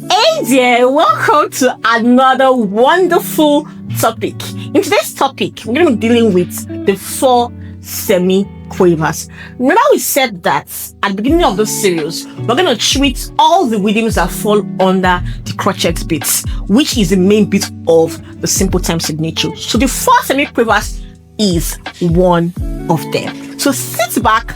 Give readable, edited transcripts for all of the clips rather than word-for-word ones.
Hey there, welcome to another wonderful topic. In today's topic, we're going to be dealing with the 4 semiquavers. Remember we said that at the beginning of the series, we're going to treat all the rhythms that fall under the crotchet beats, which is the main beat of the simple time signature. So the 4 semiquavers is one of them. So sit back,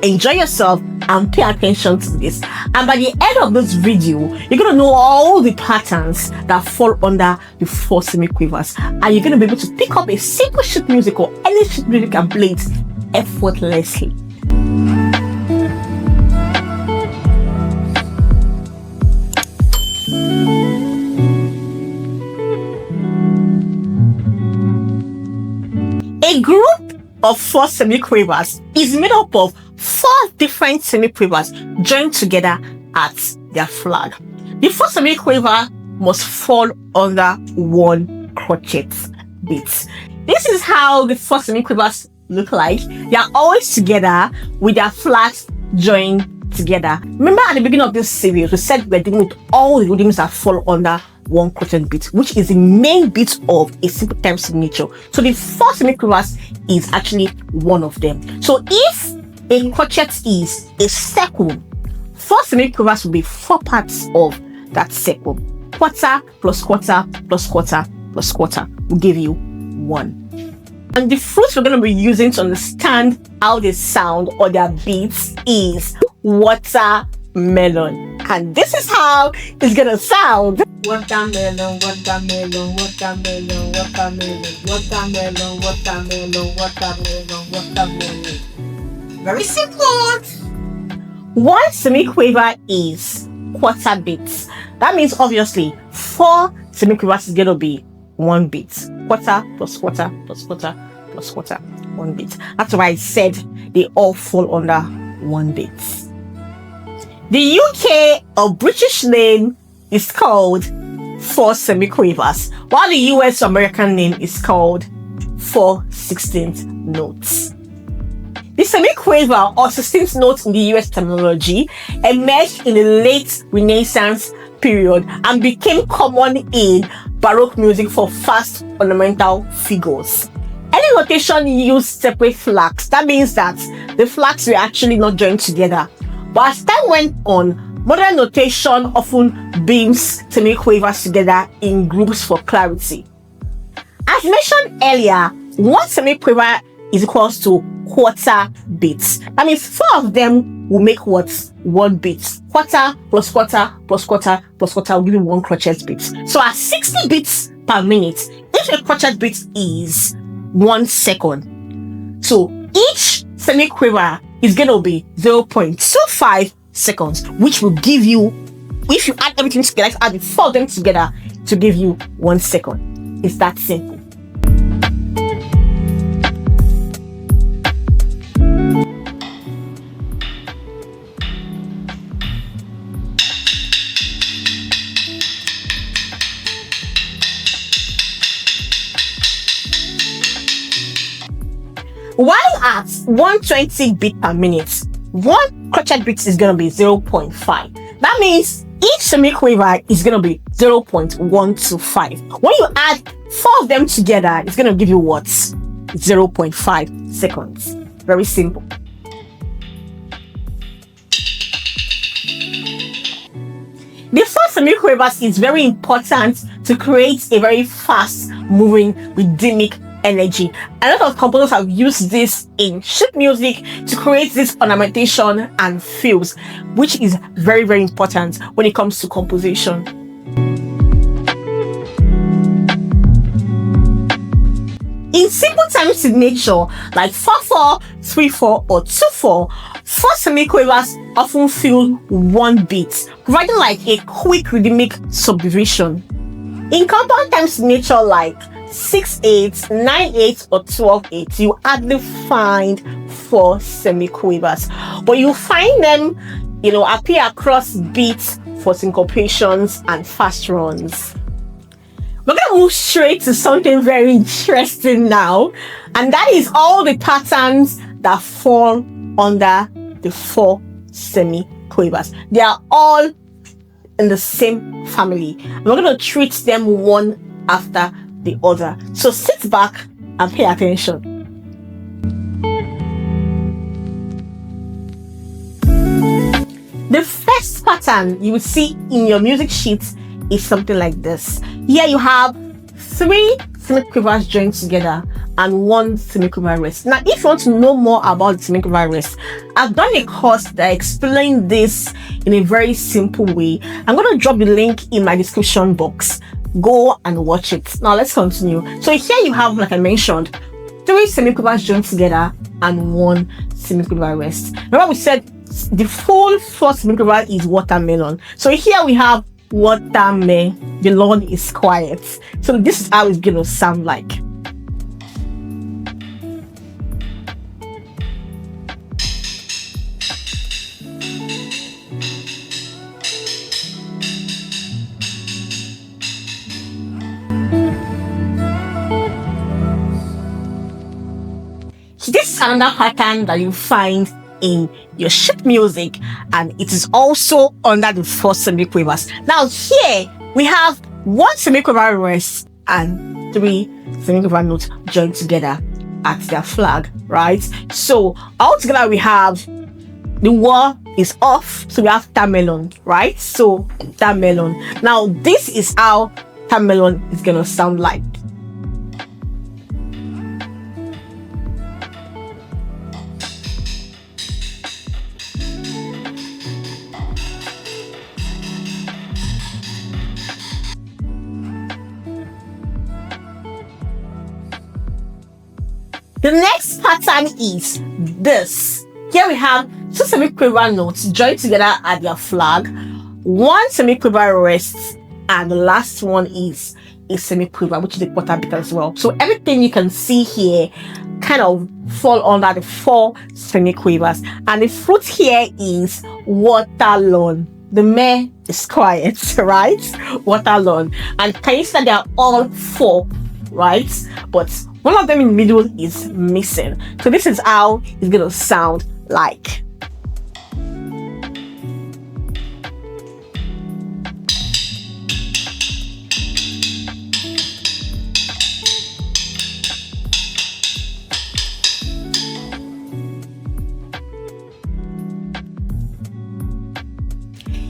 enjoy yourself, and pay attention to this. And by the end of this video, you're going to know all the patterns that fall under the 4 semiquavers, and you're going to be able to pick up a simple sheet music or any sheet music and play it effortlessly. A group of 4 semiquavers is made up of 4 different semiquavers joined together at their flag. The 4 semiquaver must fall under one crotchet beat. This is how the 4 semiquavers look like. They are always together with their flags joined together. Remember at the beginning of this series, we said we're dealing with all the rhythms that fall under one crotchet beat, which is the main beat of a simple time signature. So the 4 semiquavers is actually one of them. So if a crochet is a circle, 4 semiquavers will be 4 parts of that circle. Quarter plus quarter plus quarter plus quarter will give you 1. And the fruits we're going to be using to understand how they sound or their beats is watermelon. And this is how it's going to sound. Watermelon, watermelon, watermelon, watermelon, watermelon, watermelon, watermelon, watermelon. Very simple. 1 semiquaver is quarter beats. That means obviously 4 semiquavers is going to be 1 beat. Quarter plus quarter plus quarter plus quarter, 1 beat. That's why I said they all fall under 1 beat. The UK or British name is called 4 semiquavers, while the US American name is called 4 sixteenth notes. The semiquaver or 16th note in the US terminology emerged in the late Renaissance period and became common in Baroque music for fast ornamental figures. Any notation used separate flags. That means that the flags were actually not joined together. But as time went on, modern notation often beams semiquavers together in groups for clarity. As mentioned earlier, 1 semiquaver is equals to quarter beats. That means 4 of them will make what? 1 beat. Quarter plus quarter plus quarter plus quarter will give you 1 crochet beat. So at 60 beats per minute, each crochet beat is 1 second. So each semiquaver is going to be 0.25 seconds, which will give you, if you add everything together, add the 4 of them together to give you 1 second. It's that simple. While at 120 beat per minute, 1 crochet beat is going to be 0.5. That means each semiquaver is going to be 0.125. When you add 4 of them together, it's going to give you what? 0.5 seconds. Very simple. The 4 semiquavers is very important to create a very fast moving rhythmic energy. A lot of composers have used this in sheet music to create this ornamentation and fills, which is very, very important when it comes to composition. In simple time signature like 4/4, 3/4, or 2/4, 4 semiquavers often fill 1 beat, providing like a quick rhythmic subdivision. In compound time signature like 6/8, 9/8, or 12/8, you hardly find 4 semiquavers, but you find them, appear across beats for syncopations and fast runs. We're going to move straight to something very interesting now, and that is all the patterns that fall under the 4 semiquavers. They are all in the same family. We're going to treat them one after the other. So sit back and pay attention. The first pattern you will see in your music sheet is something like this. Here you have 3 semiquavers joined together and 1 semiquaver rest. Now, if you want to know more about the semiquaver rest, I've done a course that explains this in a very simple way. I'm going to drop the link in my description box. Go and watch it. Now, let's continue. So here you have, like I mentioned, 3 semiquavers joined together and 1 semiquaver rest. Remember we said the full first semiquaver is watermelon. So here we have watermelon. The lawn is quiet. So this is how it's gonna sound like. This is another pattern that you find in your sheet music, and it is also under the 4 semiquavers. Now here we have 1 semiquaver rest and 3 semiquaver notes joined together at their flag, right? So altogether we have the war is off, so we have tamelon, right? So tamelon. Now this is how tamelon is gonna sound like. The next pattern is this. Here we have 2 semiquaver notes joined together at their flag, 1 semiquaver rests, and the last one is a semiquaver, which is a quarter beat as well. So everything you can see here kind of fall under the 4 semiquavers. And the fruit here is watermelon. The meh is quiet, right? Watermelon. And can you see that they are all 4, right? But one of them in the middle is missing. So this is how it's gonna sound like.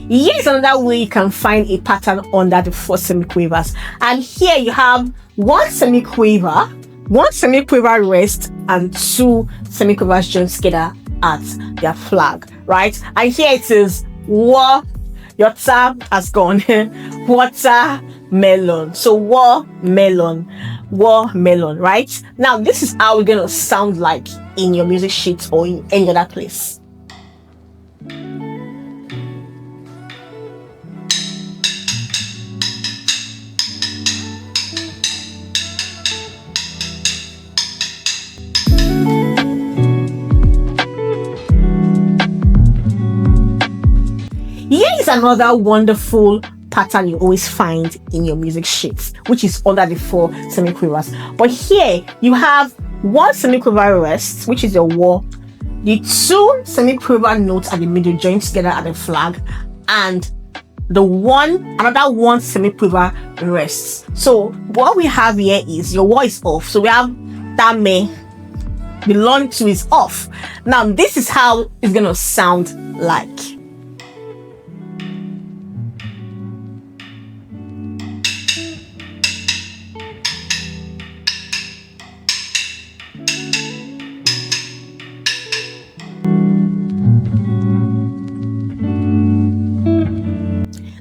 Here is another way you can find a pattern under the 4 semiquavers. And here you have 1 semiquaver, 1 semiquaver rest, and 2 semiquavers joined together at their flag, right? And here it is your tab has gone. Watermelon. So watermelon, right? Now this is how we're gonna sound like in your music sheet or in any other place. Here is another wonderful pattern you always find in your music sheets, which is under the 4 semiquavers. But here you have 1 semiquaver rest, which is your war, the 2 semiquaver notes at the middle joined together at the flag, and another 1 semiquaver rests. So what we have here is your war is off. So we have tame, the lawn too is off. Now this is how it's gonna sound like.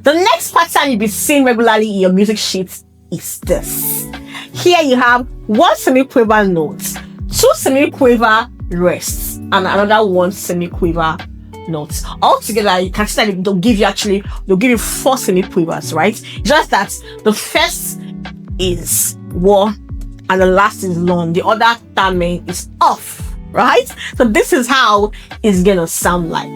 The next pattern you'll be seeing regularly in your music sheet is this. Here you have 1 semiquaver note, 2 semiquaver rests, and another 1 semiquaver note. Altogether, you can see that they'll give you 4 semiquavers, right? Just that the first is war and the last is long. The other tame is off, right? So this is how it's gonna sound like.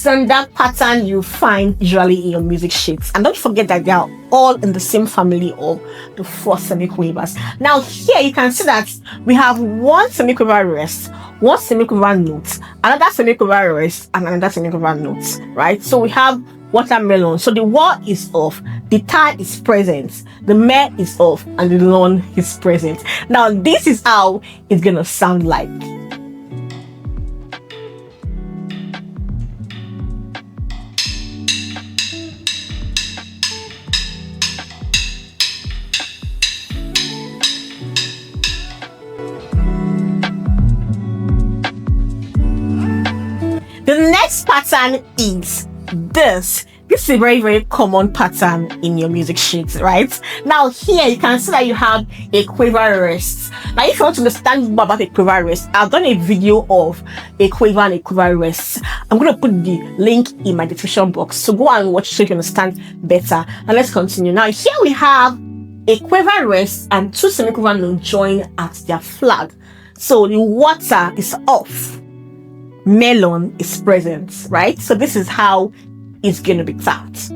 standard pattern you find usually in your music sheets. And don't forget that they are all in the same family of the 4 semiquavers. Now here you can see that we have one semiquaver rest, one semiquaver note, another semiquaver rest, and another semiquaver note, right? So we have watermelon. So the wa is off, the ta is present, the me is off, and the lon is present. Now this is how it's gonna sound like. The next pattern is this. This is a very, very common pattern in your music sheets, right? Now here you can see that you have a quiver rest. Now if you want to understand more about a quiver rest, I've done a video of a quiver and a quiver rest. I'm going to put the link in my description box, so go and watch so you can understand better. And let's continue. Now here we have a quiver rest and 2 semiquaver notes join at their flag. So the water is off, melon is present, right? So this is how it's going to be tapped.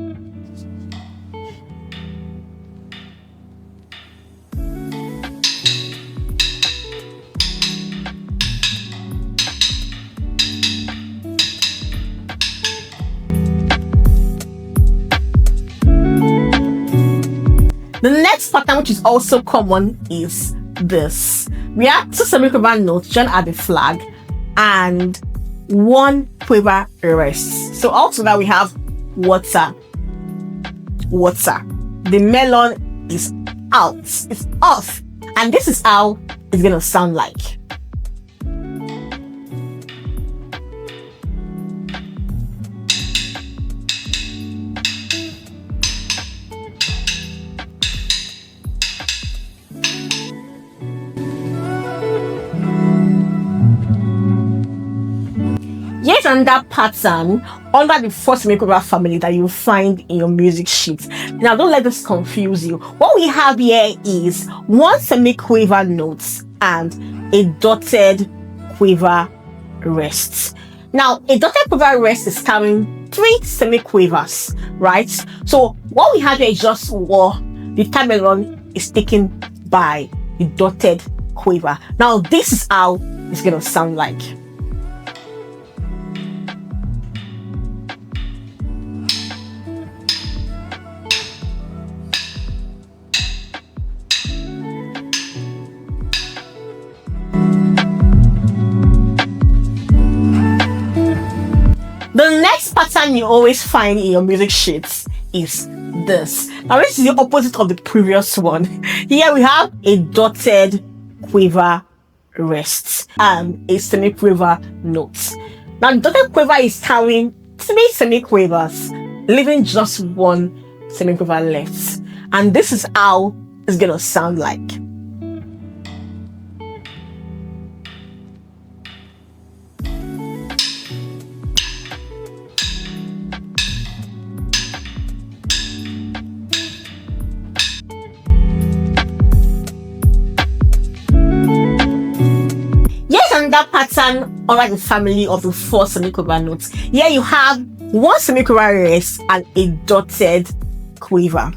The next pattern, which is also common, is this. We have 2 semiquaver notes joined at the flag and 1 quiver rest. So altogether we have water, water. The melon is out, it's off, and this is how it's gonna sound like. Yet another pattern under the 4 semiquaver family that you'll find in your music sheet. Now don't let this confuse you. What we have here is 1 semiquaver note and a dotted quiver rest. Now a dotted quiver rest is carrying 3 semiquavers, right? So what we have here is just war. The tamelon is taken by the dotted quiver. Now this is how it's gonna sound like. The next pattern you always find in your music sheets is this. Now this is the opposite of the previous one. Here we have a dotted quiver rest and a semiquaver note. Now the dotted quiver is carrying 3 semiquavers, leaving just 1 semiquaver left. And this is how it's gonna sound like. That pattern under the family of the 4 semiquaver notes. Here you have 1 semiquaver rest and a dotted quiver.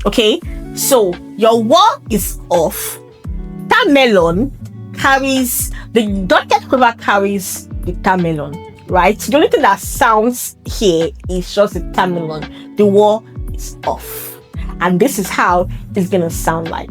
Okay, so your wa is off. Tamelon carries the dotted quiver, carries the tamelon, right? The only thing that sounds here is just the tamelon. The wa is off, and this is how it's gonna sound like.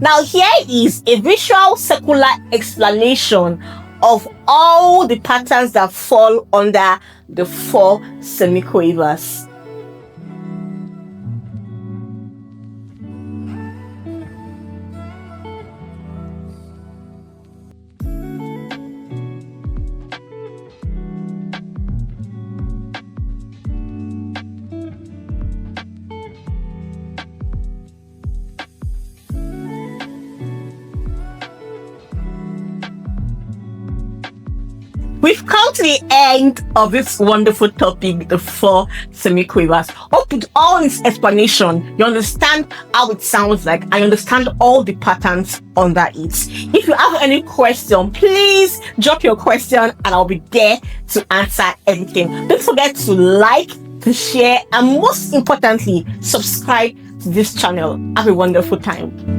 Now, here is a visual circular explanation of all the patterns that fall under the 4 semiquavers. We've come to the end of this wonderful topic, the 4 semiquavers. Hope with all this explanation, you understand how it sounds like. I understand all the patterns under it. If you have any question, please drop your question and I'll be there to answer everything. Don't forget to like, to share, and most importantly, subscribe to this channel. Have a wonderful time.